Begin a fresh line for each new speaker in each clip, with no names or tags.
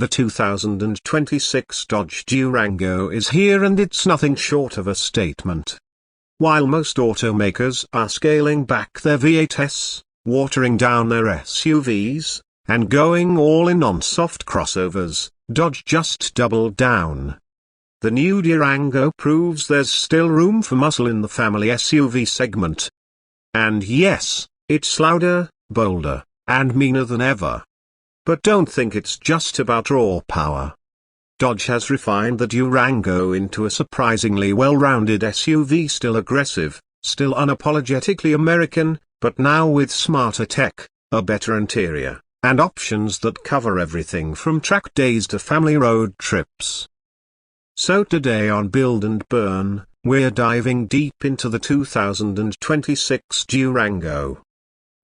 The 2026 Dodge Durango is here, and it's nothing short of a statement. While most automakers are scaling back their V8s, watering down their SUVs, and going all in on soft crossovers, Dodge just doubled down. The new Durango proves there's still room for muscle in the family SUV segment. And yes, it's louder, bolder, and meaner than ever. But don't think it's just about raw power. Dodge has refined the Durango into a surprisingly well-rounded SUV, still aggressive, still unapologetically American, but now with smarter tech, a better interior, and options that cover everything from track days to family road trips. So today on Build and Burn, we're diving deep into the 2026 Durango.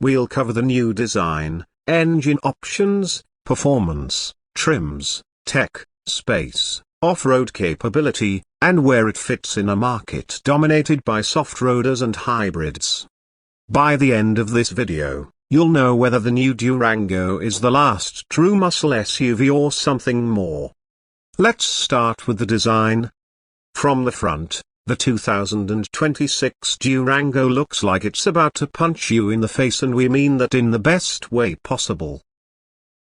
We'll cover the new design, engine options, performance, trims, tech, space, off-road capability, and where it fits in a market dominated by soft-roaders and hybrids. By the end of this video, you'll know whether the new Durango is the last true muscle SUV or something more. Let's start with the design. From the front, the 2026 Durango looks like it's about to punch you in the face, and we mean that in the best way possible.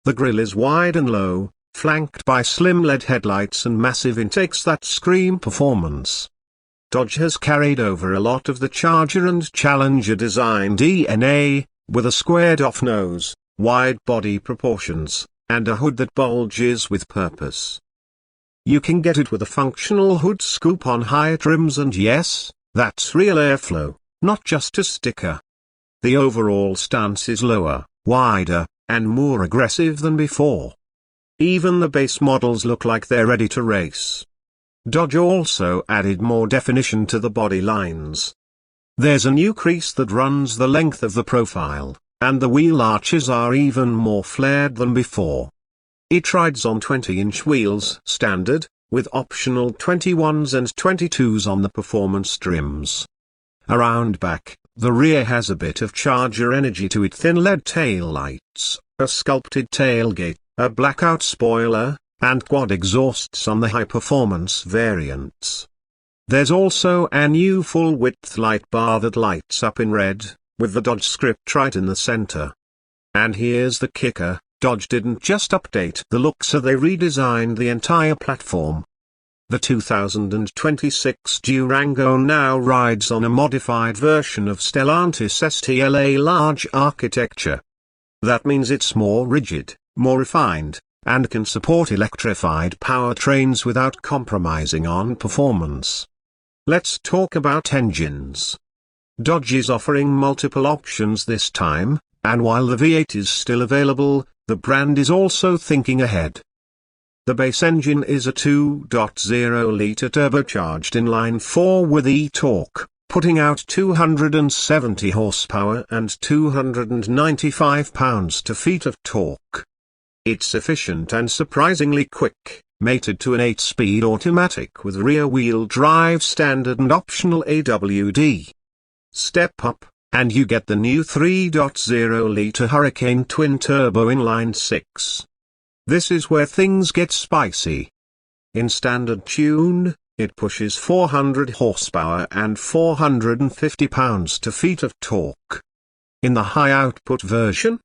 The grille is wide and low, flanked by slim LED headlights and massive intakes that scream performance. Dodge has carried over a lot of the Charger and Challenger design DNA, with a squared-off nose, wide body proportions, and a hood that bulges with purpose. You can get it with a functional hood scoop on higher trims, and yes, that's real airflow, not just a sticker. The overall stance is lower, wider, and more aggressive than before. Even the base models look like they're ready to race. Dodge also added more definition to the body lines. There's a new crease that runs the length of the profile, and the wheel arches are even more flared than before. It rides on 20-inch wheels standard, with optional 21s and 22s on the performance trims. Around back, the rear has a bit of Charger energy to it: thin LED taillights, a sculpted tailgate, a blackout spoiler, and quad exhausts on the high-performance variants. There's also a new full-width light bar that lights up in red, with the Dodge script right in the center. And here's the kicker: Dodge didn't just update the look, so they redesigned the entire platform. The 2026 Durango now rides on a modified version of Stellantis STLA large architecture. That means it's more rigid, more refined, and can support electrified powertrains without compromising on performance. Let's talk about engines. Dodge is offering multiple options this time, and while the V8 is still available, the brand is also thinking ahead. The base engine is a 2.0-liter turbocharged inline-4 with e-torque, putting out 270 horsepower and 295 pounds-to-feet of torque. It's efficient and surprisingly quick, mated to an 8-speed automatic with rear-wheel drive standard and optional AWD. Step up, and you get the new 3.0-liter Hurricane twin-turbo inline-6. This is where things get spicy. In standard tune, it pushes 400 horsepower and 450 pounds-to-feet of torque. In the high-output version,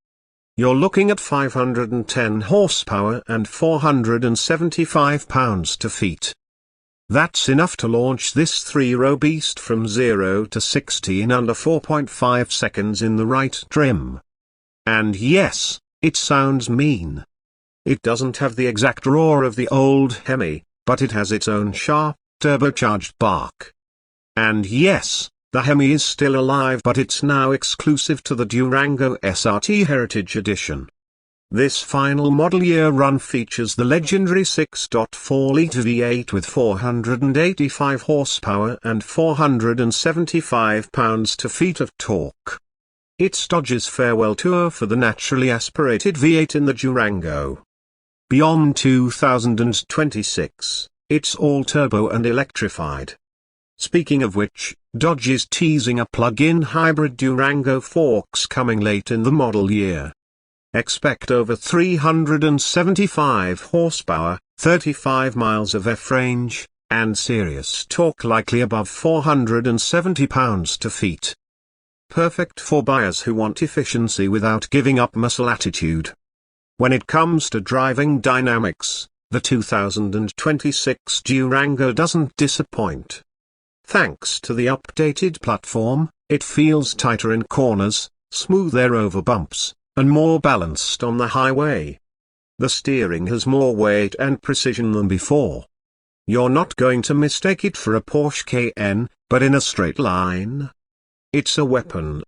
you're looking at 510 horsepower and 475 pounds-to-feet. That's enough to launch this three-row beast from 0 to 60 in under 4.5 seconds in the right trim. And yes, it sounds mean. It doesn't have the exact roar of the old Hemi, but it has its own sharp, turbocharged bark. And yes, the Hemi is still alive, but it's now exclusive to the Durango SRT Heritage Edition. This final model year run features the legendary 6.4-liter V8 with 485 horsepower and 475 pounds-to-feet of torque. It's Dodge's farewell tour for the naturally aspirated V8 in the Durango. Beyond 2026, it's all turbo and electrified. Speaking of which, Dodge is teasing a plug-in hybrid Durango forks coming late in the model year. Expect over 375 horsepower, 35 miles of F-range, and serious torque likely above 470 pounds-feet. Perfect for buyers who want efficiency without giving up muscle attitude. When it comes to driving dynamics, the 2026 Durango doesn't disappoint. Thanks to the updated platform, it feels tighter in corners, smoother over bumps, and more balanced on the highway. The steering has more weight and precision than before. You're not going to mistake it for a Porsche Cayenne, but in a straight line. It's a weapon.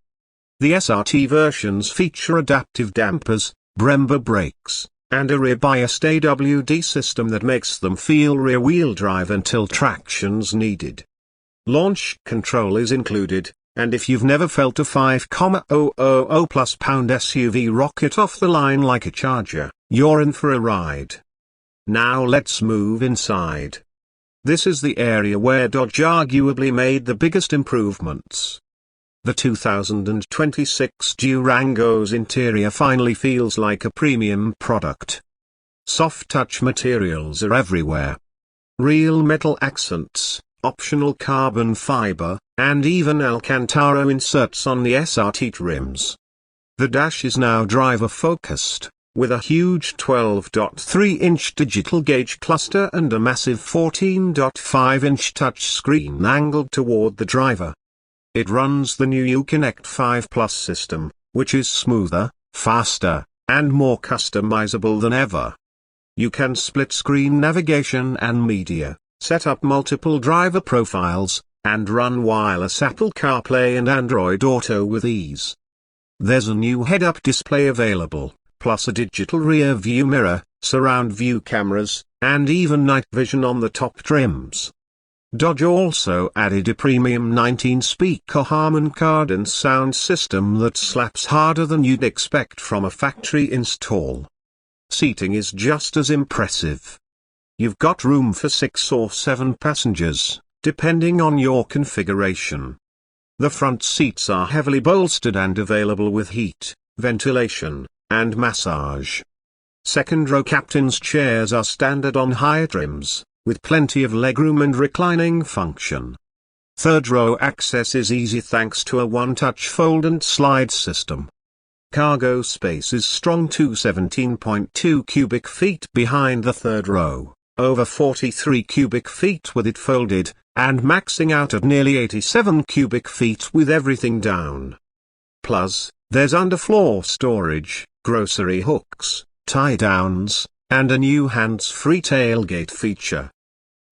The SRT versions feature adaptive dampers, Brembo brakes, and a rear-biased AWD system that makes them feel rear-wheel drive until traction's needed. Launch control is included, and if you've never felt a 5,000+ pound SUV rocket off the line like a Charger, you're in for a ride. Now let's move inside. This is the area where Dodge arguably made the biggest improvements. The 2026 Durango's interior finally feels like a premium product. Soft touch materials are everywhere. Real metal accents, optional carbon fiber, and even Alcantara inserts on the SRT trims. The dash is now driver-focused, with a huge 12.3-inch digital gauge cluster and a massive 14.5-inch touchscreen angled toward the driver. It runs the new Uconnect 5 Plus system, which is smoother, faster, and more customizable than ever. You can split screen navigation and media, set up multiple driver profiles, and run wireless Apple CarPlay and Android Auto with ease. There's a new head-up display available, plus a digital rear view mirror, surround view cameras, and even night vision on the top trims. Dodge also added a premium 19-speaker Harman Kardon sound system that slaps harder than you'd expect from a factory install. Seating is just as impressive. You've got room for 6 or 7 passengers, depending on your configuration. The front seats are heavily bolstered and available with heat, ventilation, and massage. Second-row captain's chairs are standard on higher trims, with plenty of legroom and reclining function. Third-row access is easy thanks to a one-touch fold and slide system. Cargo space is strong to 17.2 cubic feet behind the third row, over 43 cubic feet with it folded, and maxing out at nearly 87 cubic feet with everything down. Plus, there's underfloor storage, grocery hooks, tie-downs, and a new hands-free tailgate feature.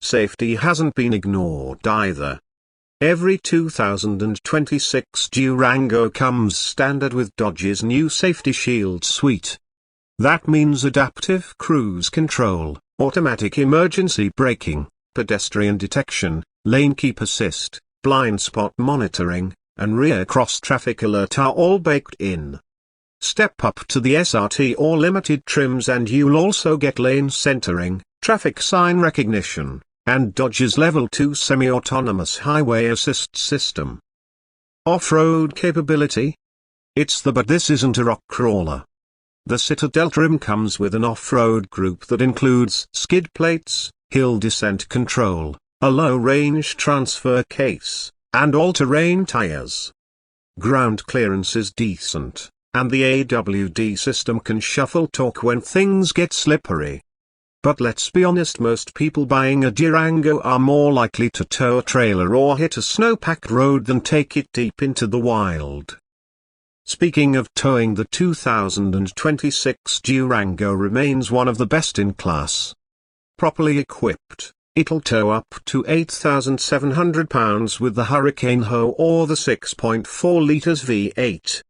Safety hasn't been ignored either. Every 2026 Durango comes standard with Dodge's new Safety Shield suite. That means adaptive cruise control, automatic emergency braking, pedestrian detection, lane keep assist, blind spot monitoring, and rear cross-traffic alert are all baked in. Step up to the SRT or limited trims and you'll also get lane centering, traffic sign recognition, and Dodge's Level 2 semi-autonomous highway assist system. Off-road capability? It's but this isn't a rock crawler. The Citadel trim comes with an off-road group that includes skid plates, hill descent control, a low-range transfer case, and all-terrain tires. Ground clearance is decent, and the AWD system can shuffle torque when things get slippery. But let's be honest, most people buying a Durango are more likely to tow a trailer or hit a snow-packed road than take it deep into the wild. Speaking of towing, the 2026 Durango remains one of the best in class. Properly equipped, it'll tow up to 8,700 pounds with the Hurricane Ho or the 6.4 litres V8.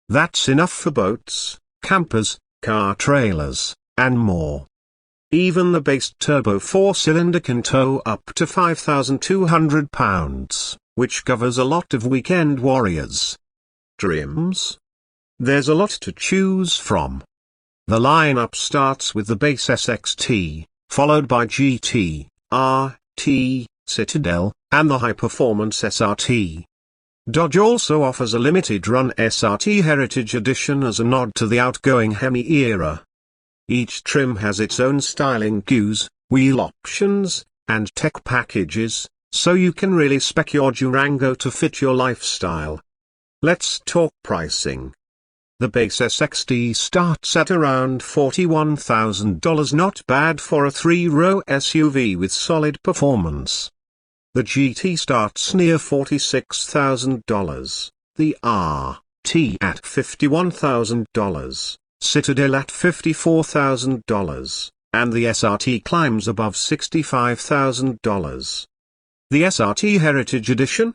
That's enough for boats, campers, car trailers, and more. Even the base turbo 4-cylinder can tow up to 5,200 pounds, which covers a lot of weekend warriors. Trims? There's a lot to choose from. The lineup starts with the base SXT, followed by GT, RT, Citadel, and the high-performance SRT. Dodge also offers a limited-run SRT Heritage Edition as a nod to the outgoing Hemi era. Each trim has its own styling cues, wheel options, and tech packages, so you can really spec your Durango to fit your lifestyle. Let's talk pricing. The base SXT starts at around $41,000, not bad for a 3-row SUV with solid performance. The GT starts near $46,000, the RT at $51,000, Citadel at $54,000, and the SRT climbs above $65,000. The SRT Heritage Edition?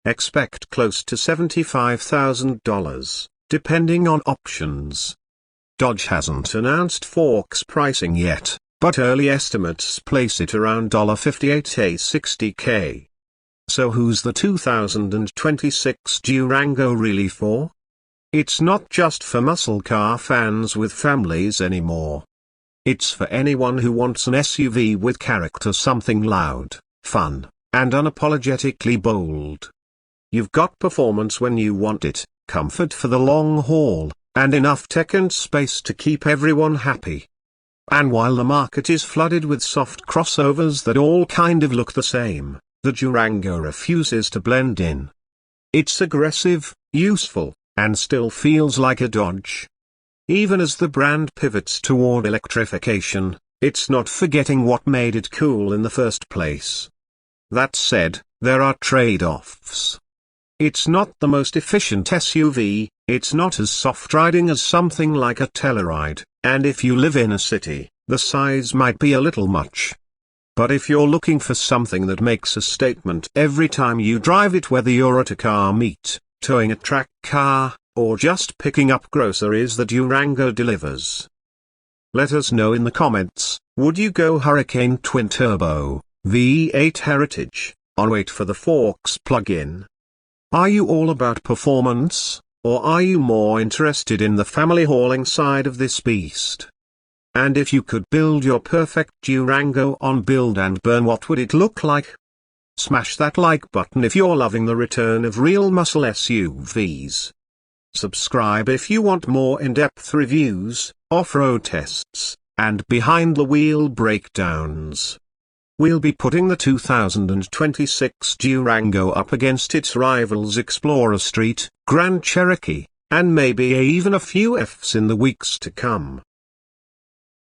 Expect close to $75,000, depending on options. Dodge hasn't announced forks pricing yet, but early estimates place it around $58,000-$60,000. So who's the 2026 Durango really for? It's not just for muscle car fans with families anymore. It's for anyone who wants an SUV with character, something loud, fun, and unapologetically bold. You've got performance when you want it, comfort for the long haul, and enough tech and space to keep everyone happy. And while the market is flooded with soft crossovers that all kind of look the same, the Durango refuses to blend in. It's aggressive, useful, and still feels like a Dodge. Even as the brand pivots toward electrification, it's not forgetting what made it cool in the first place. That said, there are trade-offs. It's not the most efficient SUV, it's not as soft-riding as something like a Telluride, and if you live in a city, the size might be a little much. But if you're looking for something that makes a statement every time you drive it, whether you're at a car meet, towing a track car, or just picking up groceries, the Durango delivers. Let us know in the comments, would you go Hurricane Twin Turbo, V8 Heritage, or wait for the forks plug-in? Are you all about performance, or are you more interested in the family hauling side of this beast? And if you could build your perfect Durango on build and burn, what would it look like? Smash that like button if you're loving the return of real muscle SUVs. Subscribe if you want more in-depth reviews, off-road tests, and behind-the-wheel breakdowns. We'll be putting the 2026 Durango up against its rivals Explorer Street, Grand Cherokee, and maybe even a few Fs in the weeks to come.